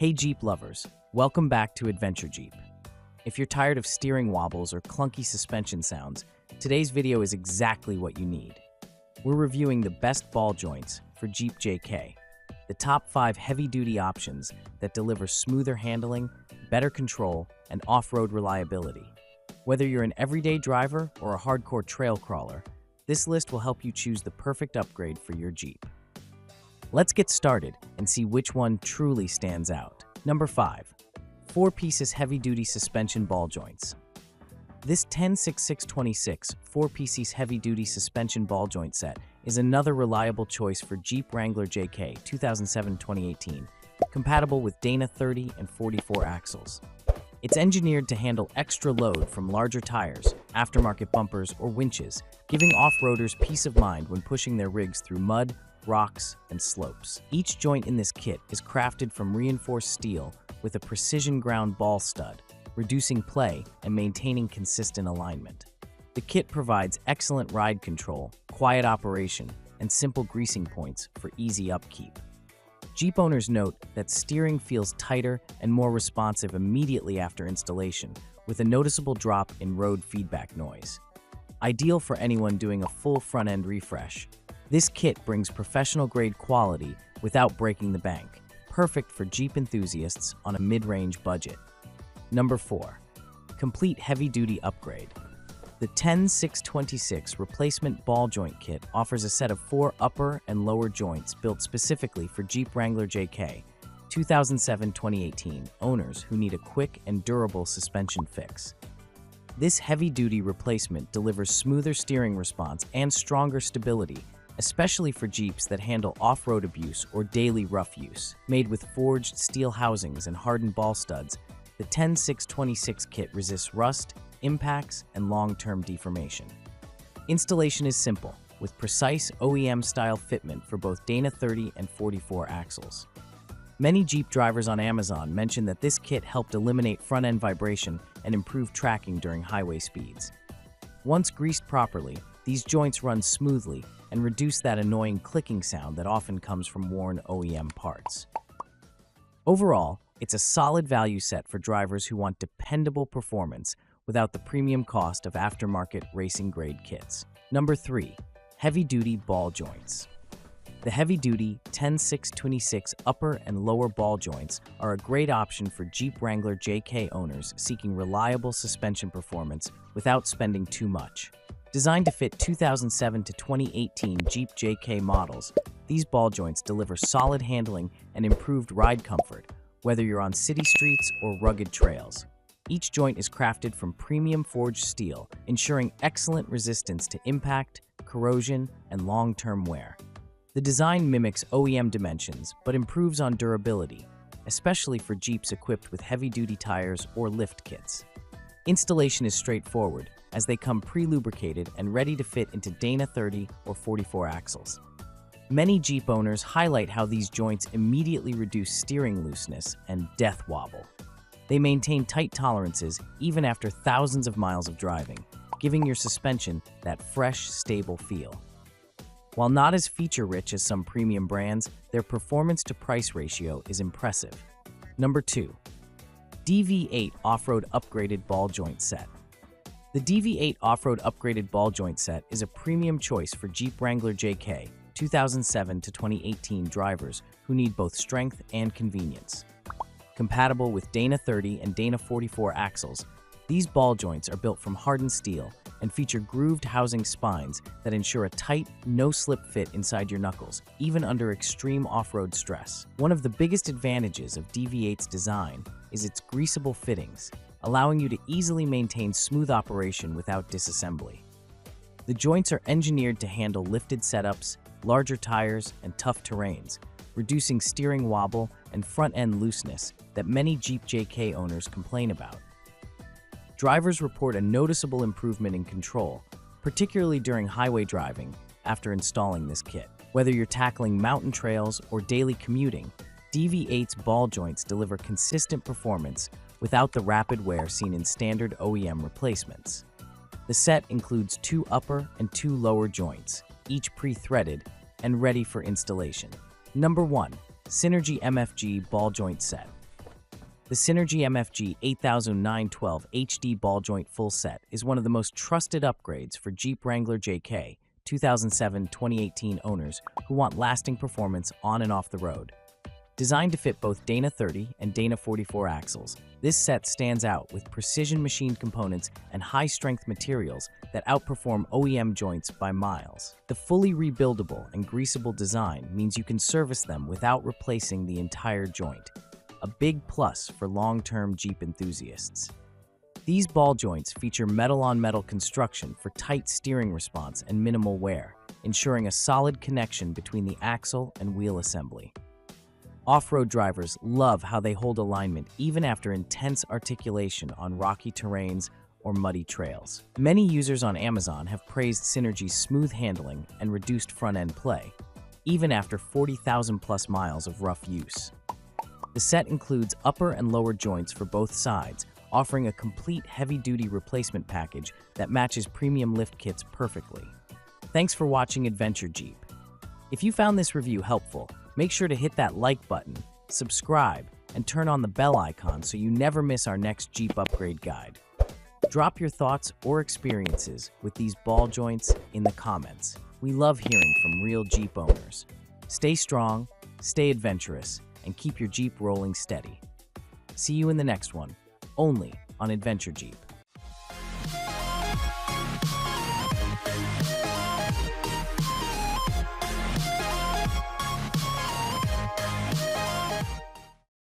Hey Jeep lovers, welcome back to Adventure Jeep. If you're tired of steering wobbles or clunky suspension sounds, today's video is exactly what you need. We're reviewing the best ball joints for Jeep JK, the top 5 heavy-duty options that deliver smoother handling, better control, and off-road reliability. Whether you're an everyday driver or a hardcore trail crawler, this list will help you choose the perfect upgrade for your Jeep. Let's get started and see which one truly stands out. Number 5. 4-pieces heavy-duty suspension ball joints. This 10-6-6-26 4-pieces heavy-duty suspension ball joint set is another reliable choice for Jeep Wrangler JK 2007-2018, compatible with Dana 30 and 44 axles. It's engineered to handle extra load from larger tires, aftermarket bumpers, or winches, giving off-roaders peace of mind when pushing their rigs through mud, rocks, and slopes. Each joint in this kit is crafted from reinforced steel with a precision ground ball stud, reducing play and maintaining consistent alignment. The kit provides excellent ride control, quiet operation, and simple greasing points for easy upkeep. Jeep owners note that steering feels tighter and more responsive immediately after installation, with a noticeable drop in road feedback noise. Ideal for anyone doing a full front-end refresh, this kit brings professional-grade quality without breaking the bank, perfect for Jeep enthusiasts on a mid-range budget. Number 4. Complete heavy-duty upgrade. The 10-6-26 replacement ball joint kit offers a set of 4 upper and lower joints built specifically for Jeep Wrangler JK 2007-2018 owners who need a quick and durable suspension fix. This heavy-duty replacement delivers smoother steering response and stronger stability, especially for Jeeps that handle off-road abuse or daily rough use. Made with forged steel housings and hardened ball studs, the 10-6-26 kit resists rust, impacts, and long-term deformation. Installation is simple, with precise OEM-style fitment for both Dana 30 and 44 axles. Many Jeep drivers on Amazon mention that this kit helped eliminate front-end vibration and improve tracking during highway speeds. Once greased properly, these joints run smoothly and reduce that annoying clicking sound that often comes from worn OEM parts. Overall, it's a solid value set for drivers who want dependable performance without the premium cost of aftermarket racing-grade kits. Number 3. Heavy-duty ball joints. The heavy-duty 10-6-26 upper and lower ball joints are a great option for Jeep Wrangler JK owners seeking reliable suspension performance without spending too much. Designed to fit 2007 to 2018 Jeep JK models, these ball joints deliver solid handling and improved ride comfort, whether you're on city streets or rugged trails. Each joint is crafted from premium forged steel, ensuring excellent resistance to impact, corrosion, and long-term wear. The design mimics OEM dimensions but improves on durability, especially for Jeeps equipped with heavy-duty tires or lift kits. Installation is straightforward, as they come pre-lubricated and ready to fit into Dana 30 or 44 axles. Many Jeep owners highlight how these joints immediately reduce steering looseness and death wobble. They maintain tight tolerances even after thousands of miles of driving, giving your suspension that fresh, stable feel. While not as feature-rich as some premium brands, their performance-to-price ratio is impressive. Number 2. DV8 Off-Road Upgraded Ball Joint Set. The DV8 Off-Road Upgraded Ball Joint Set is a premium choice for Jeep Wrangler JK 2007 to 2018 drivers who need both strength and convenience. Compatible with Dana 30 and Dana 44 axles, these ball joints are built from hardened steel and feature grooved housing spines that ensure a tight, no-slip fit inside your knuckles, even under extreme off-road stress. One of the biggest advantages of DV8's design is its greasable fittings, allowing you to easily maintain smooth operation without disassembly. The joints are engineered to handle lifted setups, larger tires, and tough terrains, reducing steering wobble and front-end looseness that many Jeep JK owners complain about. Drivers report a noticeable improvement in control, particularly during highway driving after installing this kit. Whether you're tackling mountain trails or daily commuting, DV8's ball joints deliver consistent performance without the rapid wear seen in standard OEM replacements. The set includes 2 upper and 2 lower joints, each pre-threaded and ready for installation. Number 1. Synergy MFG Ball Joint Set. The Synergy MFG 8912 HD ball joint full set is one of the most trusted upgrades for Jeep Wrangler JK 2007-2018 owners who want lasting performance on and off the road. Designed to fit both Dana 30 and Dana 44 axles, this set stands out with precision-machined components and high-strength materials that outperform OEM joints by miles. The fully rebuildable and greasable design means you can service them without replacing the entire joint, a big plus for long-term Jeep enthusiasts. These ball joints feature metal-on-metal construction for tight steering response and minimal wear, ensuring a solid connection between the axle and wheel assembly. Off-road drivers love how they hold alignment even after intense articulation on rocky terrains or muddy trails. Many users on Amazon have praised Synergy's smooth handling and reduced front-end play, even after 40,000+ miles of rough use. The set includes upper and lower joints for both sides, offering a complete heavy-duty replacement package that matches premium lift kits perfectly. Thanks for watching Adventure Jeep. If you found this review helpful, make sure to hit that like button, subscribe, and turn on the bell icon so you never miss our next Jeep upgrade guide. Drop your thoughts or experiences with these ball joints in the comments. We love hearing from real Jeep owners. Stay strong, stay adventurous, and keep your Jeep rolling steady. See you in the next one, only on Adventure Jeep.